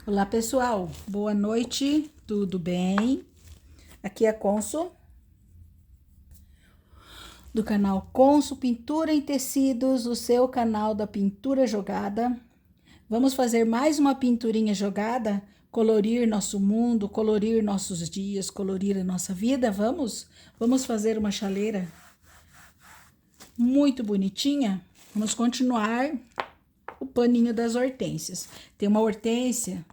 Olá pessoal, boa noite, tudo bem? Aqui é a Consul, do canal Consul Pintura em Tecidos, o seu canal da pintura jogada. Vamos fazer mais uma pinturinha jogada? Colorir nosso mundo, colorir nossos dias, colorir a nossa vida, vamos? Vamos fazer uma chaleira muito bonitinha? Vamos continuar o paninho das hortênsias. Tem uma hortênsia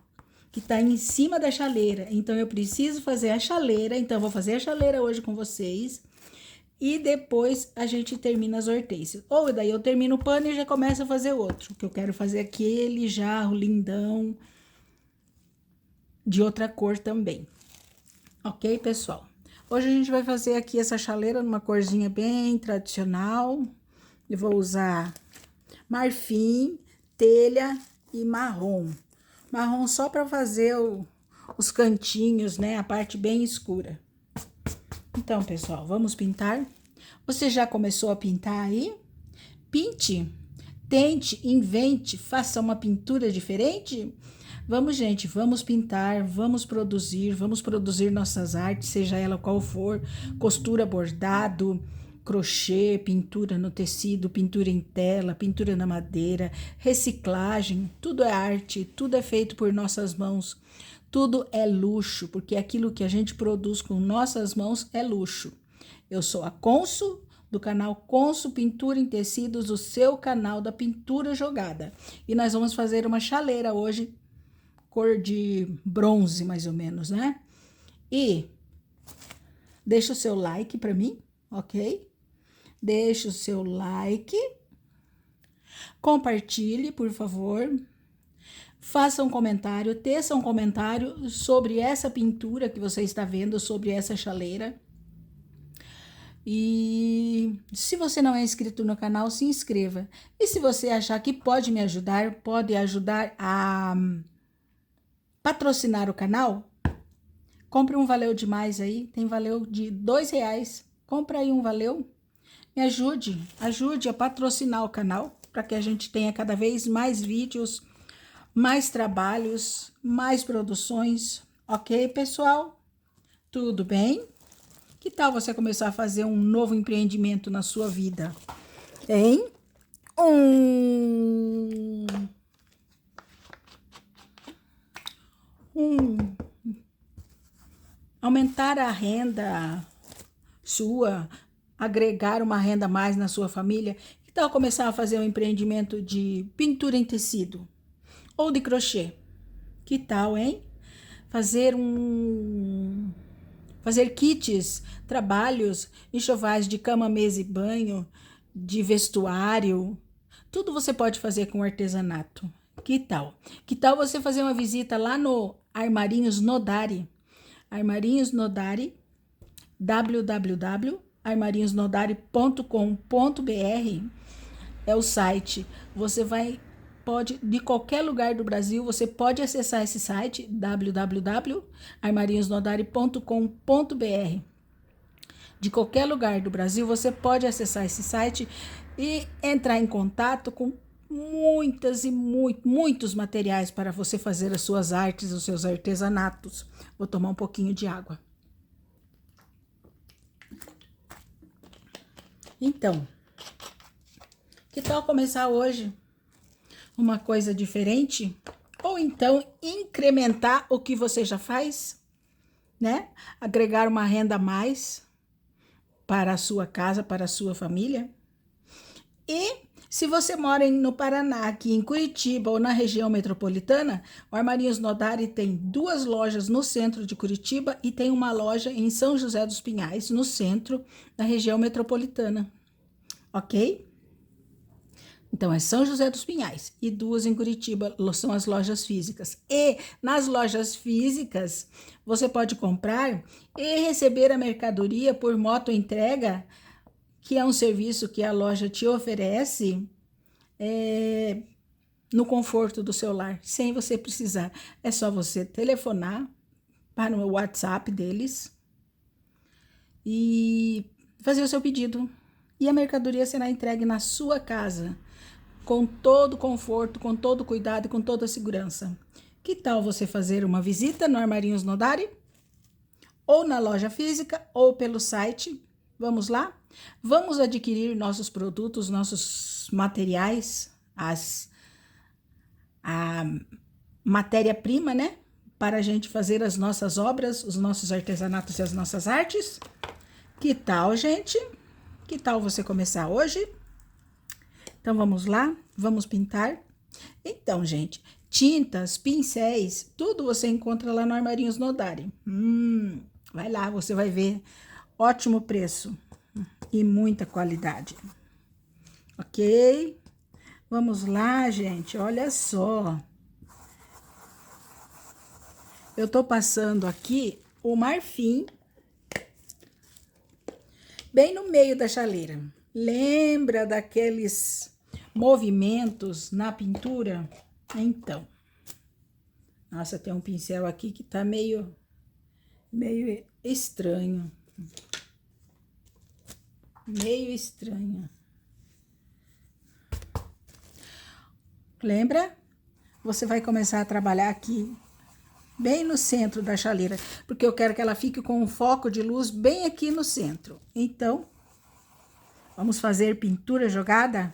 que tá em cima da chaleira, então eu preciso fazer a chaleira, então eu vou fazer a chaleira hoje com vocês e depois a gente termina as hortênsias. Ou daí eu termino o pano e já começo a fazer outro, que eu quero fazer aquele jarro lindão de outra cor também. Ok, pessoal? Hoje a gente vai fazer aqui essa chaleira numa corzinha bem tradicional. Eu vou usar marfim, telha e marrom. Marrom só para fazer os cantinhos, né? A parte bem escura. Então, pessoal, vamos pintar? Você já começou a pintar aí? Pinte, tente, invente, faça uma pintura diferente? Vamos, gente, vamos pintar, vamos produzir nossas artes, seja ela qual for, costura, bordado, crochê, pintura no tecido, pintura em tela, pintura na madeira, reciclagem, tudo é arte, tudo é feito por nossas mãos. Tudo é luxo, porque aquilo que a gente produz com nossas mãos é luxo. Eu sou a Consul, do canal Consul Pintura em Tecidos, o seu canal da pintura jogada. E nós vamos fazer uma chaleira hoje, cor de bronze, mais ou menos, né? E deixa o seu like para mim, ok? Deixa o seu like. Compartilhe, por favor. Faça um comentário, teça um comentário sobre essa pintura que você está vendo, sobre essa chaleira. E se você não é inscrito no canal, se inscreva. E se você achar que pode me ajudar, pode ajudar a patrocinar o canal, compre um Valeu Demais aí, tem Valeu de R$2. Compra aí um Valeu. Me ajude a patrocinar o canal, para que a gente tenha cada vez mais vídeos, mais trabalhos, mais produções. Ok, pessoal? Tudo bem? Que tal você começar a fazer um novo empreendimento na sua vida? Hein? Um, um aumentar a renda sua, agregar uma renda a mais na sua família. Que tal começar a fazer um empreendimento de pintura em tecido ou de crochê? Que tal, hein? Fazer kits, trabalhos, enxovais de cama, mesa e banho, de vestuário. Tudo você pode fazer com artesanato. Que tal? Que tal você fazer uma visita lá no Armarinhos Nodari? Armarinhos Nodari, www.armarinhosnodari.com.br é o site. Você pode, de qualquer lugar do Brasil, você pode acessar esse site, www.armarinhosnodari.com.br. De qualquer lugar do Brasil, você pode acessar esse site e entrar em contato com muitos materiais para você fazer as suas artes, os seus artesanatos. Vou tomar um pouquinho de água. Então, que tal começar hoje uma coisa diferente? Ou então incrementar o que você já faz, né? Agregar uma renda a mais para a sua casa, para a sua família. E se você mora no Paraná, aqui em Curitiba ou na região metropolitana, o Armarinhos Nodari tem 2 lojas no centro de Curitiba e tem uma loja em São José dos Pinhais, no centro da região metropolitana. Ok? Então, é São José dos Pinhais e 2 em Curitiba são as lojas físicas. E nas lojas físicas, você pode comprar e receber a mercadoria por moto entrega, que é um serviço que a loja te oferece no conforto do seu lar, sem você precisar. É só você telefonar para o WhatsApp deles e fazer o seu pedido. E a mercadoria será entregue na sua casa, com todo conforto, com todo cuidado e com toda segurança. Que tal você fazer uma visita no Armarinhos Nodari? Ou na loja física, ou pelo site. Vamos lá? Vamos adquirir nossos produtos, nossos materiais, a matéria-prima, né? Para a gente fazer as nossas obras, os nossos artesanatos e as nossas artes. Que tal, gente? Que tal você começar hoje? Então, vamos lá? Vamos pintar? Então, gente, tintas, pincéis, tudo você encontra lá no Armarinhos Nodari. Vai lá, você vai ver. Ótimo preço e muita qualidade. Ok? Vamos lá, gente, olha só. Eu tô passando aqui o marfim bem no meio da chaleira. Lembra daqueles movimentos na pintura? Então, nossa, tem um pincel aqui que tá meio estranho. Meio estranho. Lembra? Você vai começar a trabalhar aqui, bem no centro da chaleira, porque eu quero que ela fique com um foco de luz bem aqui no centro. Então, vamos fazer pintura jogada?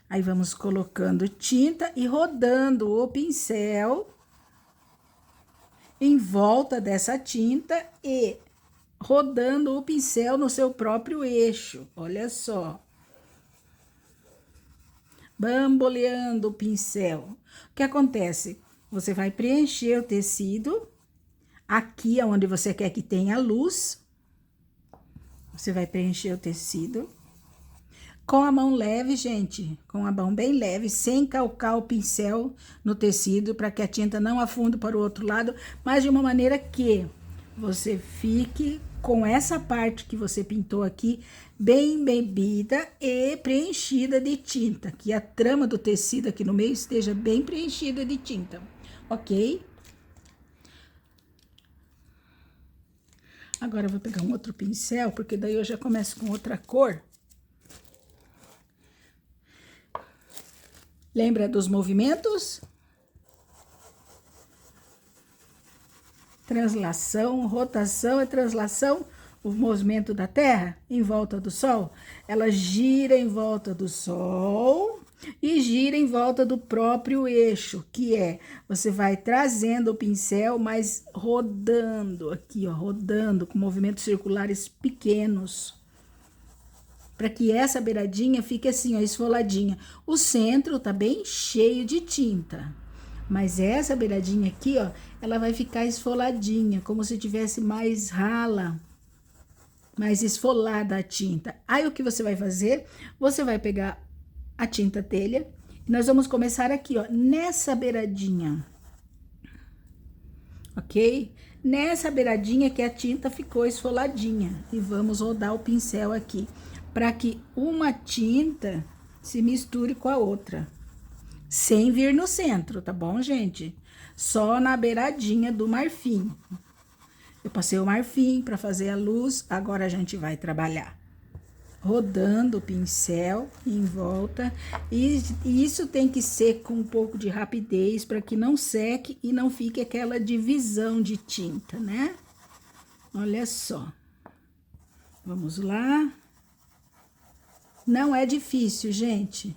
Aí vamos colocando tinta e rodando o pincel em volta dessa tinta e rodando o pincel no seu próprio eixo. Olha só. Bamboleando o pincel. O que acontece? Você vai preencher o tecido aqui onde você quer que tenha luz. Você vai preencher o tecido com a mão leve, gente, com a mão bem leve, sem calcar o pincel no tecido, para que a tinta não afunde para o outro lado, mas de uma maneira que você fique com essa parte que você pintou aqui bem bebida e preenchida de tinta, que a trama do tecido aqui no meio esteja bem preenchida de tinta, ok? Agora eu vou pegar um outro pincel, porque daí eu já começo com outra cor. Lembra dos movimentos? Translação, rotação e translação, o movimento da Terra em volta do Sol. Ela gira em volta do Sol e gira em volta do próprio eixo, que é, você vai trazendo o pincel, mas rodando aqui, ó, rodando com movimentos circulares pequenos, para que essa beiradinha fique assim, ó, esfoladinha. O centro tá bem cheio de tinta, mas essa beiradinha aqui, ó, ela vai ficar esfoladinha, como se tivesse mais rala, mais esfolada a tinta. Aí o que você vai fazer? Você vai pegar a tinta telha e nós vamos começar aqui, ó, nessa beiradinha, ok? Nessa beiradinha que a tinta ficou esfoladinha e vamos rodar o pincel aqui, para que uma tinta se misture com a outra, sem vir no centro, tá bom, gente? Só na beiradinha do marfim. Eu passei o marfim para fazer a luz, agora a gente vai trabalhar rodando o pincel em volta, e isso tem que ser com um pouco de rapidez para que não seque e não fique aquela divisão de tinta, né? Olha só. Vamos lá. Não é difícil, gente.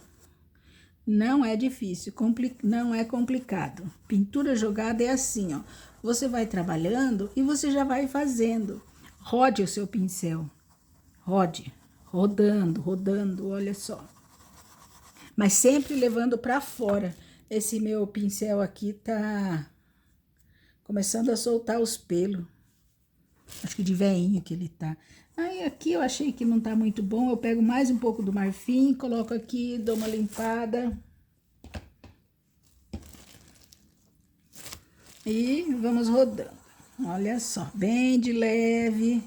Não é difícil, não é complicado. Pintura jogada é assim, ó. Você vai trabalhando e você já vai fazendo. Rode o seu pincel. Rode, rodando, rodando, olha só. Mas sempre levando para fora. Esse meu pincel aqui tá começando a soltar os pelos. Acho que de veinho que ele tá. Aí aqui eu achei que não tá muito bom, eu pego mais um pouco do marfim, coloco aqui, dou uma limpada. E vamos rodando. Olha só, bem de leve,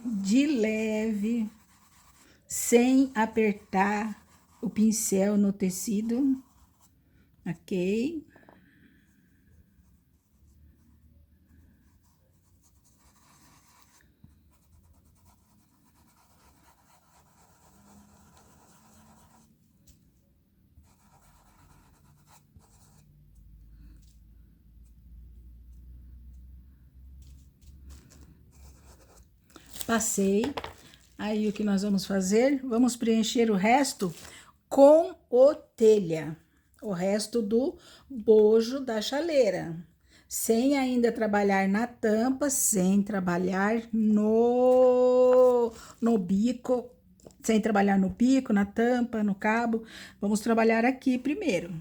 sem apertar o pincel no tecido, ok? Passei. Aí, o que nós vamos fazer? Vamos preencher o resto com o telha. O resto do bojo da chaleira. Sem ainda trabalhar na tampa, sem trabalhar no bico, sem trabalhar no bico, na tampa, no cabo. Vamos trabalhar aqui primeiro.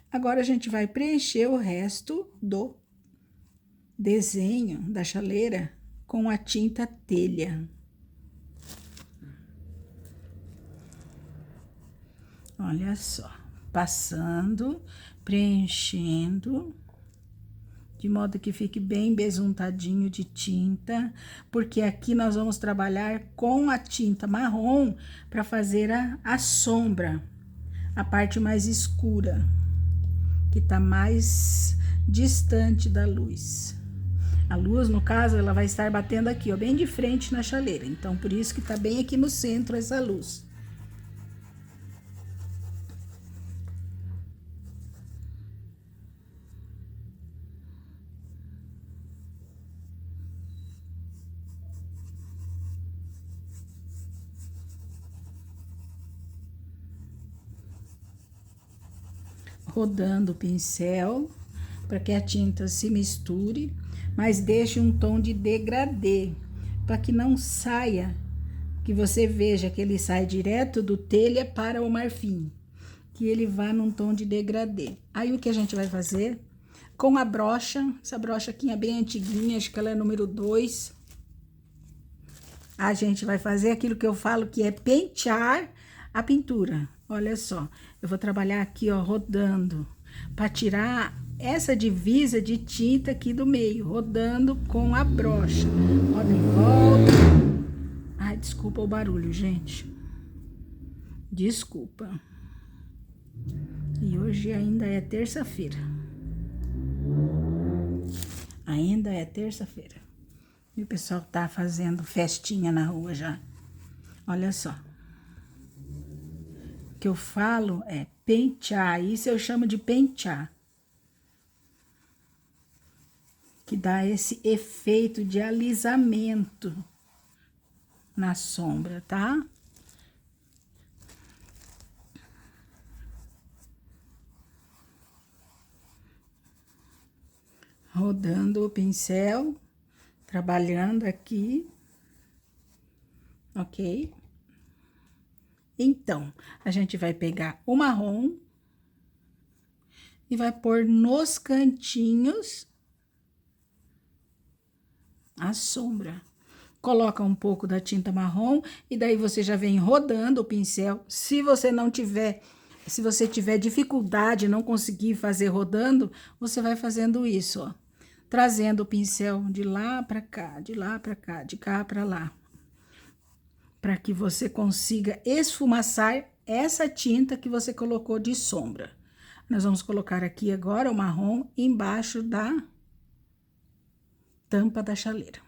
Agora, a gente vai preencher o resto do desenho da chaleira com a tinta telha. Olha só, passando, preenchendo, de modo que fique bem besuntadinho de tinta, porque aqui nós vamos trabalhar com a tinta marrom para fazer a sombra, a parte mais escura, que tá mais distante da luz. A luz, no caso, ela vai estar batendo aqui, ó, bem de frente na chaleira, então por isso que tá bem aqui no centro essa luz. Rodando o pincel para que a tinta se misture, mas deixe um tom de degradê, para que não saia, que você veja que ele sai direto do telha para o marfim, que ele vá num tom de degradê. Aí o que a gente vai fazer? Com a brocha, essa brocha aqui é bem antiguinha, acho que ela é número 2. A gente vai fazer aquilo que eu falo que é pentear a pintura. Olha só, eu vou trabalhar aqui, ó, rodando, para tirar essa divisa de tinta aqui do meio, rodando com a brocha. Roda em volta. Ai, desculpa o barulho, gente. Desculpa. E hoje ainda é terça-feira. Ainda é terça-feira. E o pessoal tá fazendo festinha na rua já. Olha só. O que eu falo é pentear, isso eu chamo de pentear. Que dá esse efeito de alisamento na sombra, tá? Rodando o pincel, trabalhando aqui, ok? Então, a gente vai pegar o marrom e vai pôr nos cantinhos a sombra. Coloca um pouco da tinta marrom e daí você já vem rodando o pincel. Se você tiver dificuldade, não conseguir fazer rodando, você vai fazendo isso, ó. Trazendo o pincel de lá para cá, de lá para cá, de cá para lá. Para que você consiga esfumaçar essa tinta que você colocou de sombra. Nós vamos colocar aqui agora o marrom embaixo da tampa da chaleira.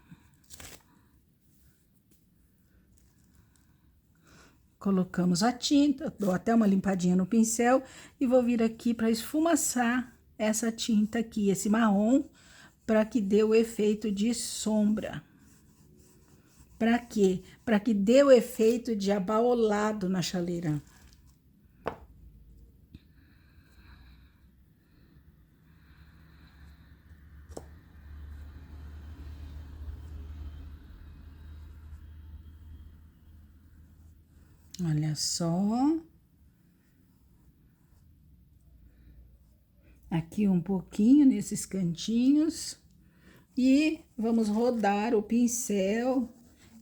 Colocamos a tinta, dou até uma limpadinha no pincel e vou vir aqui para esfumaçar essa tinta aqui, esse marrom, para que dê o efeito de sombra. Para quê? Para que dê o efeito de abaolado na chaleira. Olha só. Aqui um pouquinho nesses cantinhos. E vamos rodar o pincel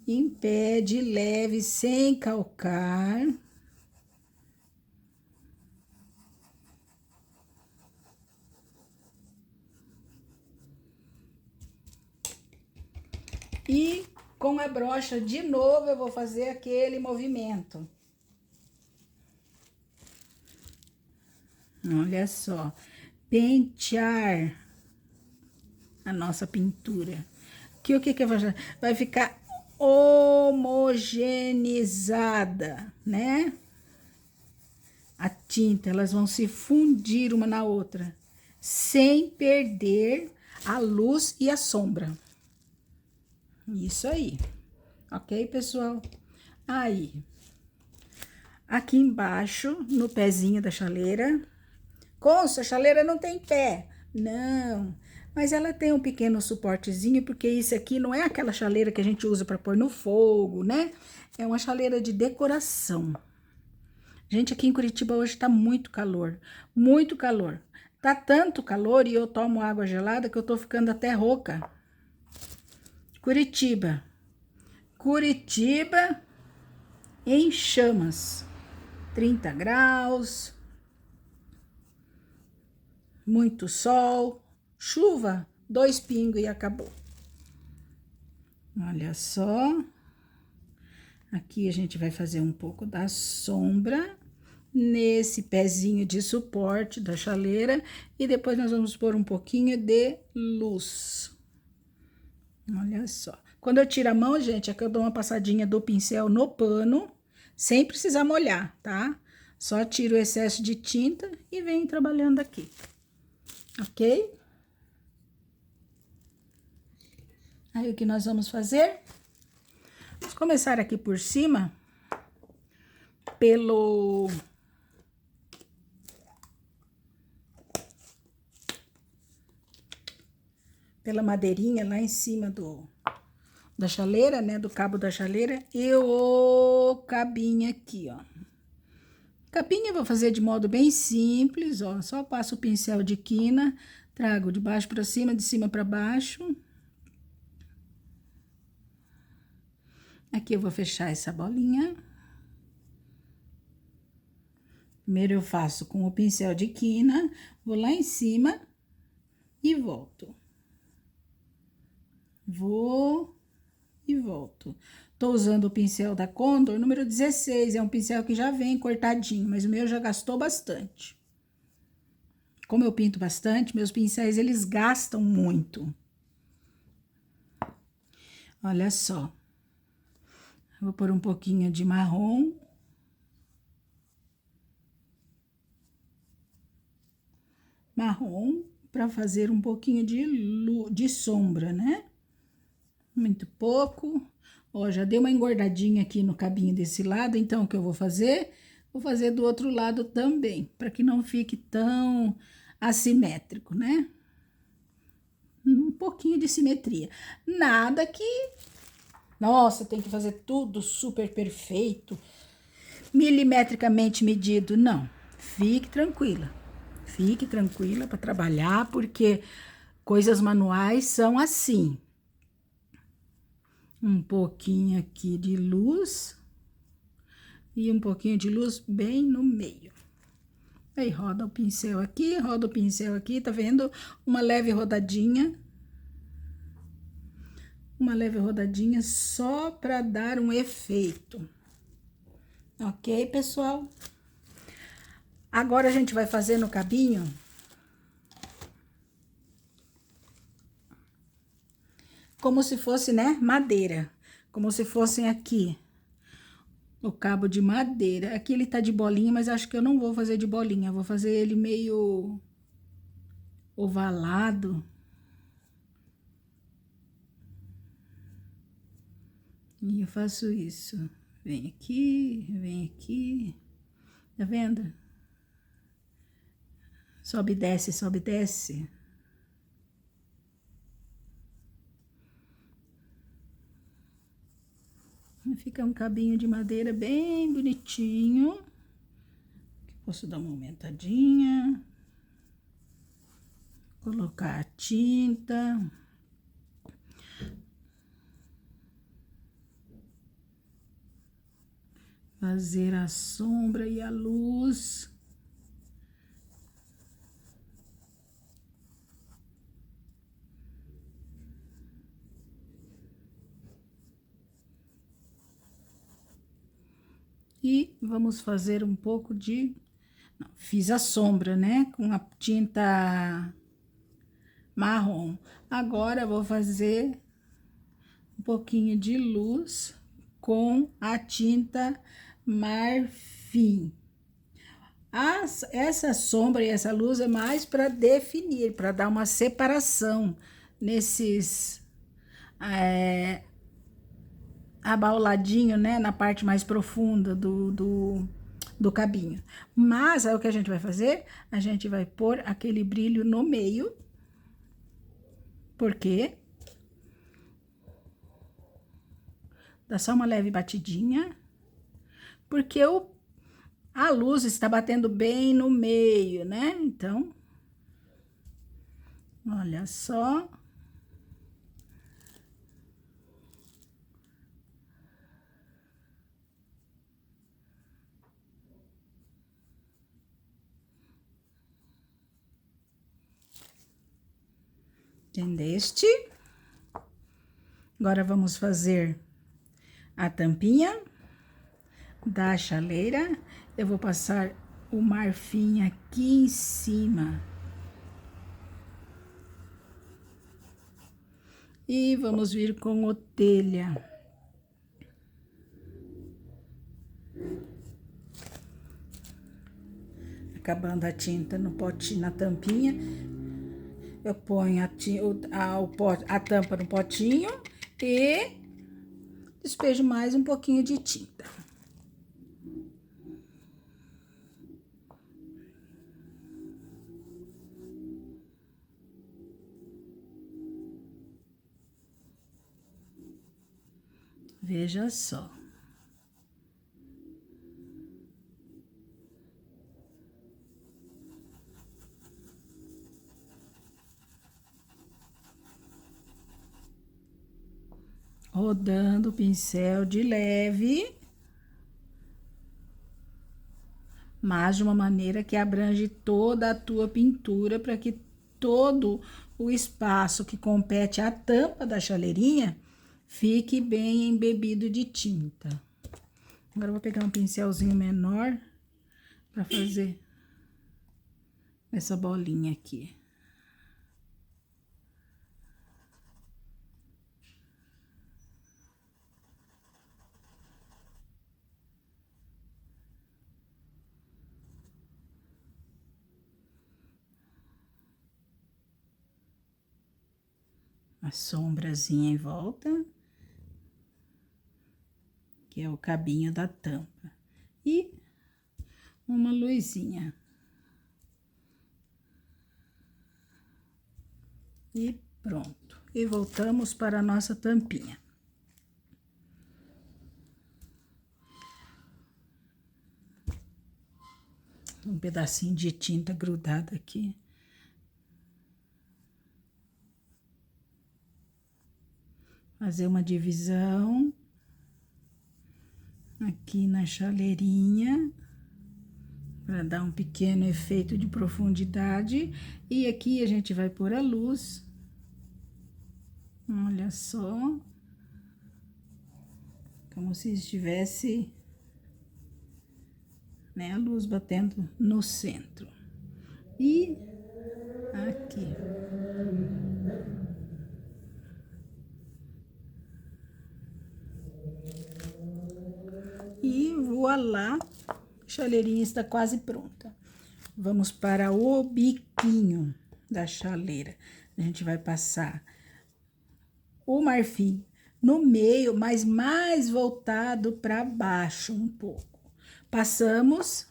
em pé de leve, sem calcar. E com a brocha de novo eu vou fazer aquele movimento. Olha só, pentear a nossa pintura. Que o que que vai fazer? Vai ficar homogeneizada, né? A tinta, elas vão se fundir uma na outra, sem perder a luz e a sombra. Isso aí. Ok, pessoal? Aí, aqui embaixo, no pezinho da chaleira. Consta, a chaleira não tem pé. Não, mas ela tem um pequeno suportezinho, porque isso aqui não é aquela chaleira que a gente usa para pôr no fogo, né? É uma chaleira de decoração. Gente, aqui em Curitiba hoje tá muito calor, muito calor. Tá tanto calor e eu tomo água gelada que eu tô ficando até rouca. Curitiba. Curitiba em chamas. 30 graus, muito sol, chuva, 2 pingos e acabou. Olha só. Aqui a gente vai fazer um pouco da sombra nesse pezinho de suporte da chaleira e depois nós vamos pôr um pouquinho de luz. Olha só. Quando eu tiro a mão, gente, é que eu dou uma passadinha do pincel no pano, sem precisar molhar, tá? Só tiro o excesso de tinta e venho trabalhando aqui, ok? Aí, o que nós vamos fazer? Vamos começar aqui por cima, pela madeirinha lá em cima da chaleira, né, do cabo da chaleira, e o cabinho aqui, ó. Cabinho eu vou fazer de modo bem simples, ó, só passo o pincel de quina, trago de baixo para cima, de cima para baixo. Aqui eu vou fechar essa bolinha. Primeiro eu faço com o pincel de quina, vou lá em cima e volto. Vou e volto. Tô usando o pincel da Condor, número 16, é um pincel que já vem cortadinho, mas o meu já gastou bastante. Como eu pinto bastante, meus pincéis, eles gastam muito. Olha só. Vou pôr um pouquinho de marrom. Marrom, para fazer um pouquinho de sombra, né? Muito pouco. Ó, já deu uma engordadinha aqui no cabinho desse lado, então o que eu vou fazer? Vou fazer do outro lado também, para que não fique tão assimétrico, né? Um pouquinho de simetria. Nada que, nossa, tem que fazer tudo super perfeito, milimetricamente medido, não. Fique tranquila para trabalhar, porque coisas manuais são assim. Um pouquinho aqui de luz e um pouquinho de luz bem no meio. Aí roda o pincel aqui, tá vendo? Uma leve rodadinha só para dar um efeito. Ok, pessoal? Agora a gente vai fazer no cabinho como se fosse, né, madeira. Como se fossem aqui o cabo de madeira. Aqui ele tá de bolinha, mas acho que eu não vou fazer de bolinha. Eu vou fazer ele meio ovalado. E eu faço isso. Vem aqui. Tá vendo? Sobe e desce, sobe e desce. Fica um cabinho de madeira bem bonitinho. Posso dar uma aumentadinha. Colocar a tinta. Fazer a sombra e a luz. E vamos fazer um pouco de... Não, fiz a sombra, né? Com a tinta marrom. Agora, vou fazer um pouquinho de luz com a tinta marfim. Essa sombra e essa luz é mais para definir, para dar uma separação nesses... abauladinho, né, na parte mais profunda do cabinho. Mas aí o que a gente vai fazer? A gente vai pôr aquele brilho no meio. Por quê? Dá só uma leve batidinha. Porque a luz está batendo bem no meio, né? Então, olha só. Entendeste? Agora vamos fazer a tampinha da chaleira. Eu vou passar o marfim aqui em cima. E vamos vir com o telha. Acabando a tinta no potinho, na tampinha, eu ponho a tampa no potinho e despejo mais um pouquinho de tinta. Veja só. Rodando o pincel de leve, mas de uma maneira que abrange toda a tua pintura, para que todo o espaço que compete à tampa da chaleirinha fique bem embebido de tinta. Agora eu vou pegar um pincelzinho menor para fazer essa bolinha aqui. A sombrazinha em volta, que é o cabinho da tampa, e uma luzinha. E pronto. E voltamos para a nossa tampinha. Um pedacinho de tinta grudada aqui. Fazer uma divisão aqui na chaleirinha, para dar um pequeno efeito de profundidade. E aqui a gente vai pôr a luz. Olha só. Como se estivesse, né, a luz batendo no centro. E aqui. E voilá, a chaleirinha está quase pronta. Vamos para o biquinho da chaleira. A gente vai passar o marfim no meio, mas mais voltado para baixo um pouco. Passamos,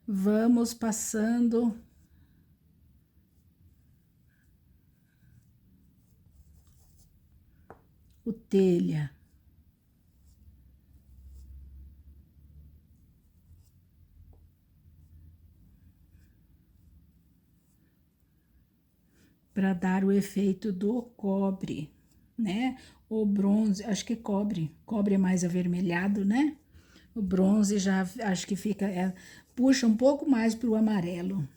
vamos passando o telha. Para dar o efeito do cobre, né? O bronze, acho que cobre é mais avermelhado, né? O bronze já acho que fica, puxa um pouco mais para o amarelo.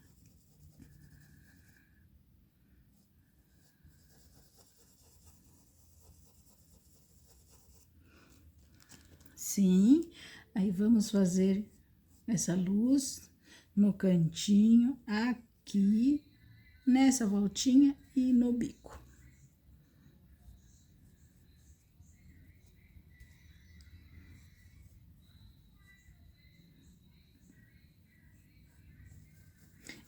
Sim, aí vamos fazer essa luz no cantinho, aqui, nessa voltinha e no bico.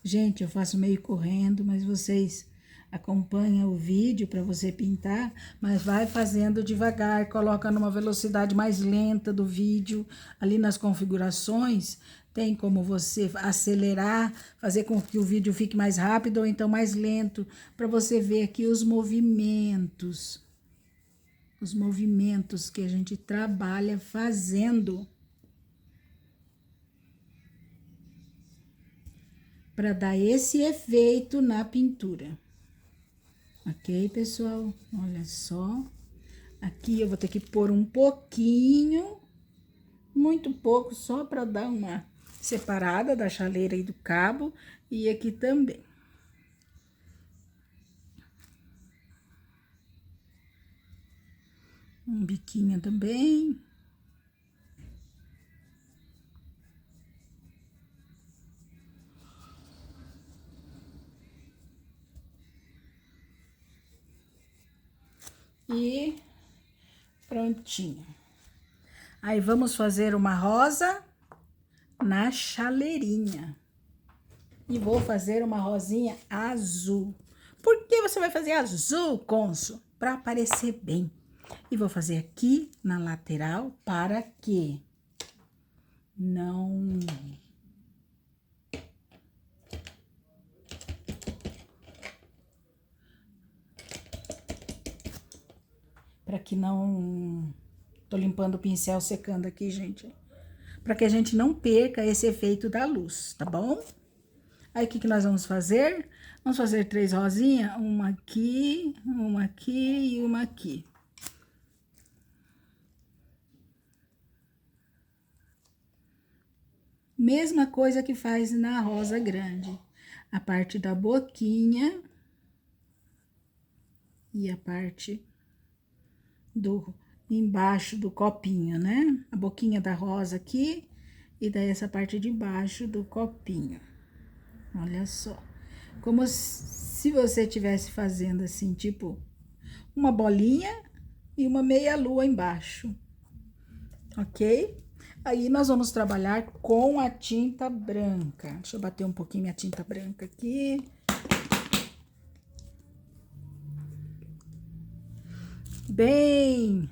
Gente, eu faço meio correndo, mas vocês acompanha o vídeo para você pintar, mas vai fazendo devagar, coloca numa velocidade mais lenta do vídeo, ali nas configurações, tem como você acelerar, fazer com que o vídeo fique mais rápido ou então mais lento, para você ver aqui os movimentos que a gente trabalha fazendo para dar esse efeito na pintura. Ok, pessoal? Olha só. Aqui eu vou ter que pôr um pouquinho, muito pouco, só para dar uma separada da chaleira e do cabo. E aqui também. Um biquinho também. E prontinho. Aí vamos fazer uma rosa na chaleirinha. E vou fazer uma rosinha azul. Por que você vai fazer azul, Conso? Para aparecer bem. E vou fazer aqui na lateral para que não... Para que não... Tô limpando o pincel, secando aqui, gente. Para que a gente não perca esse efeito da luz, tá bom? Aí, o que nós vamos fazer? Vamos fazer 3 rosinhas, uma aqui e uma aqui. Mesma coisa que faz na rosa grande. A parte da boquinha e a parte do embaixo do copinho, né? A boquinha da rosa aqui e daí essa parte de baixo do copinho. Olha só. Como se você estivesse fazendo assim, tipo, uma bolinha e uma meia-lua embaixo. Ok? Aí, nós vamos trabalhar com a tinta branca. Deixa eu bater um pouquinho minha tinta branca aqui. Bem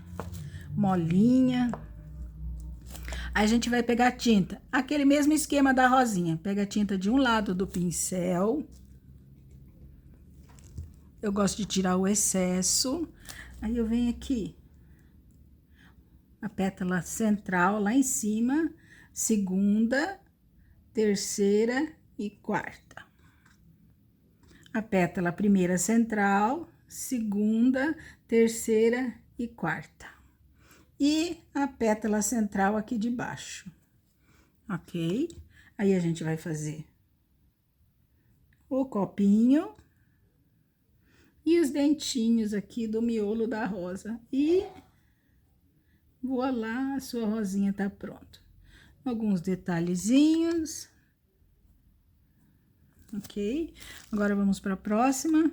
molinha. Aí, a gente vai pegar a tinta. Aquele mesmo esquema da rosinha. Pega a tinta de um lado do pincel. Eu gosto de tirar o excesso. Aí, eu venho aqui. A pétala central lá em cima, segunda, terceira e quarta. A pétala primeira central, segunda, terceira e quarta. E a pétala central aqui de baixo, ok? Aí, a gente vai fazer o copinho e os dentinhos aqui do miolo da rosa. E... voilá, a sua rosinha tá pronta. Alguns detalhezinhos. Ok? Agora, vamos para a próxima.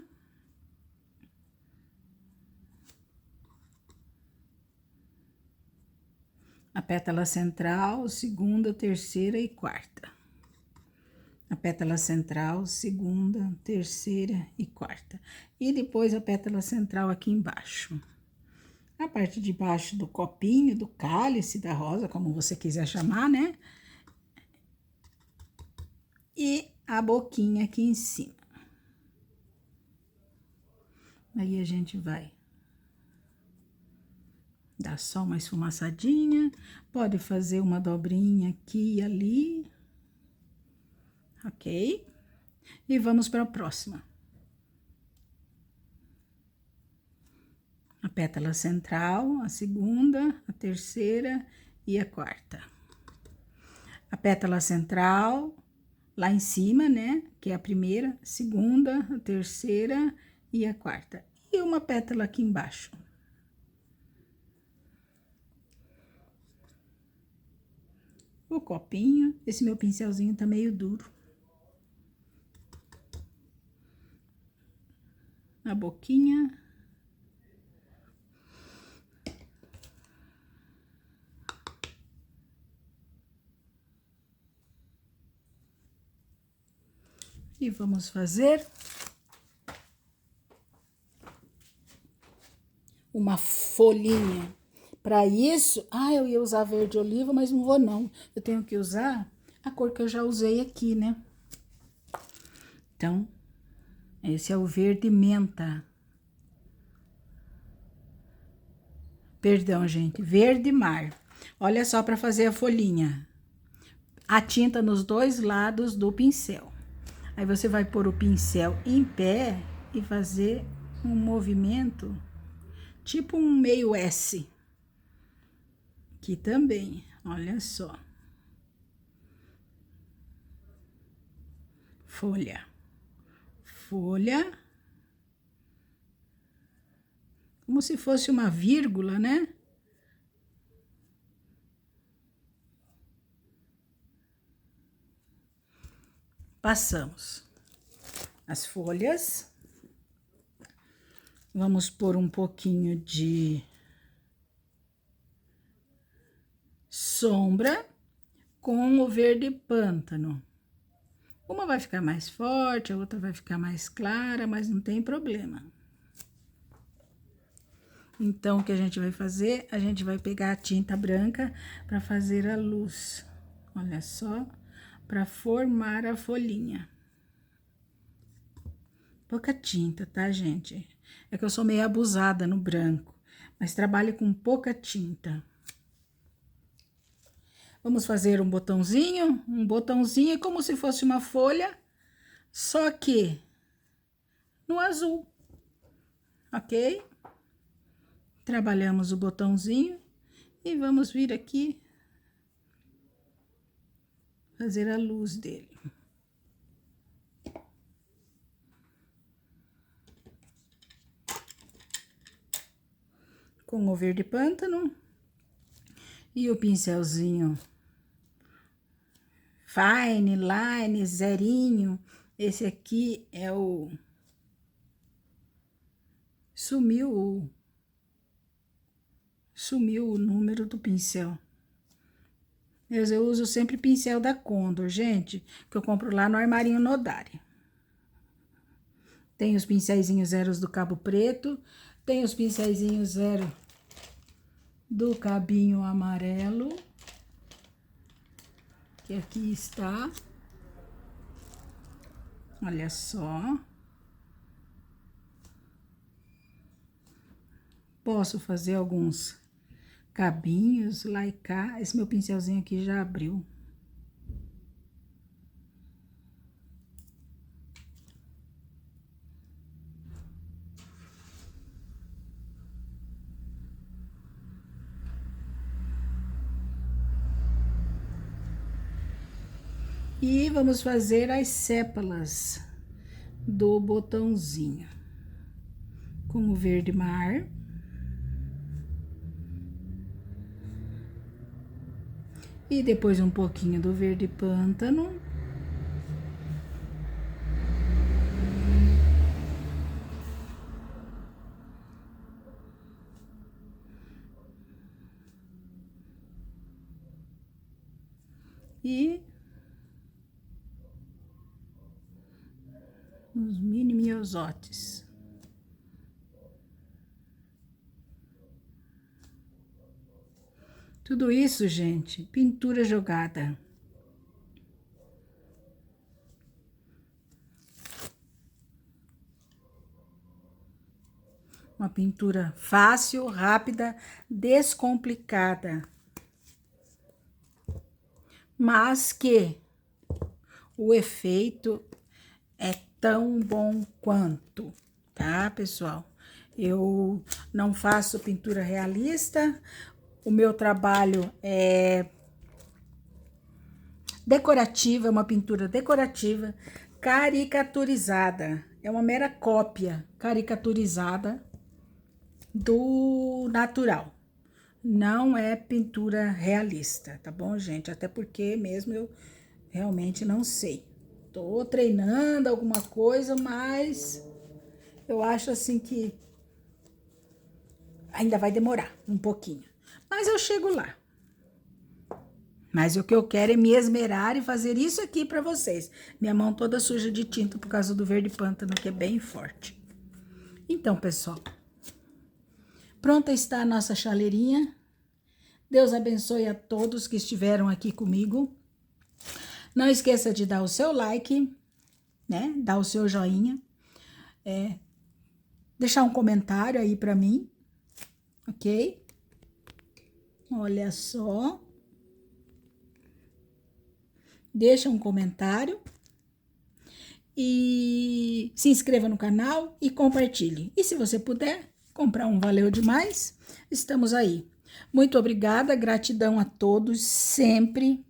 A pétala central, segunda, terceira e quarta. A pétala central, segunda, terceira e quarta. E depois a pétala central aqui embaixo. A parte de baixo do copinho, do cálice da rosa, como você quiser chamar, né? E a boquinha aqui em cima. Aí, a gente vai dar só uma esfumaçadinha. Pode fazer uma dobrinha aqui e ali. Ok? E vamos para a próxima. A pétala central, a segunda, a terceira e a quarta. A pétala central, lá em cima, né? Que é a primeira, segunda, a terceira e a quarta. E uma pétala aqui embaixo. O copinho, esse meu pincelzinho tá meio duro. A boquinha. E vamos fazer uma folhinha. Para isso, eu ia usar verde oliva, mas não vou não. Eu tenho que usar a cor que eu já usei aqui, né? Então, esse é o verde menta. Perdão, gente, verde mar. Olha só para fazer a folhinha. A tinta nos dois lados do pincel. Aí você vai pôr o pincel em pé e fazer um movimento, tipo um meio S. Aqui também, olha só. Folha. Folha. Como se fosse uma vírgula, né? Passamos as folhas. Vamos pôr um pouquinho de sombra com o verde pântano. Uma vai ficar mais forte, a outra vai ficar mais clara, mas não tem problema. Então, o que a gente vai fazer? A gente vai pegar a tinta branca para fazer a luz. Olha só, para formar a folhinha. Pouca tinta, tá, gente? É que eu sou meio abusada no branco, mas trabalho com pouca tinta. Vamos fazer um botãozinho é como se fosse uma folha, só que no azul, ok? Trabalhamos o botãozinho e vamos vir aqui fazer a luz dele. Com o verde pântano e o pincelzinho Fine Line zerinho. Esse aqui é o... Sumiu o número do pincel. Eu uso sempre pincel da Condor, gente, que eu compro lá no Armarinho Nodari. Tem os pincéisinhos zeros do Cabo Preto, tem os pincéisinhos zero do Cabinho Amarelo, que aqui está. Olha só. Posso fazer alguns cabinhos lá e cá. Esse meu pincelzinho aqui já abriu. E vamos fazer as sépalas do botãozinho. Com o verde mar. E depois um pouquinho do verde pântano. E os mini miosotes. Tudo isso, gente, pintura jogada. Uma pintura fácil, rápida, descomplicada. Mas que o efeito é tão bom quanto, tá, pessoal? Eu não faço pintura realista, o meu trabalho é decorativa, é uma pintura decorativa, caricaturizada. É uma mera cópia caricaturizada do natural. Não é pintura realista, tá bom, gente? Até porque mesmo eu realmente não sei. Tô treinando alguma coisa, mas eu acho assim que ainda vai demorar um pouquinho. Mas eu chego lá. Mas o que eu quero é me esmerar e fazer isso aqui pra vocês. Minha mão toda suja de tinta por causa do verde pântano, que é bem forte. Então, pessoal, Pronta está a nossa chaleirinha. Deus abençoe a todos que estiveram aqui comigo. Não esqueça de dar o seu like, né? Dar o seu joinha. Deixar um comentário aí para mim, ok? Olha só. Deixa um comentário. E se inscreva no canal e compartilhe. E se você puder comprar um Valeu Demais, estamos aí. Muito obrigada, gratidão a todos, sempre.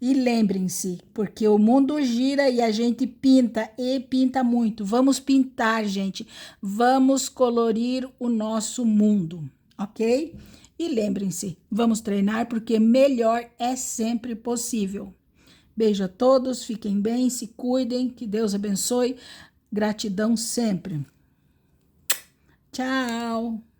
E lembrem-se, porque o mundo gira e a gente pinta, e pinta muito. Vamos pintar, gente. Vamos colorir o nosso mundo, ok? E lembrem-se, vamos treinar porque melhor é sempre possível. Beijo a todos, fiquem bem, se cuidem, que Deus abençoe. Gratidão sempre. Tchau!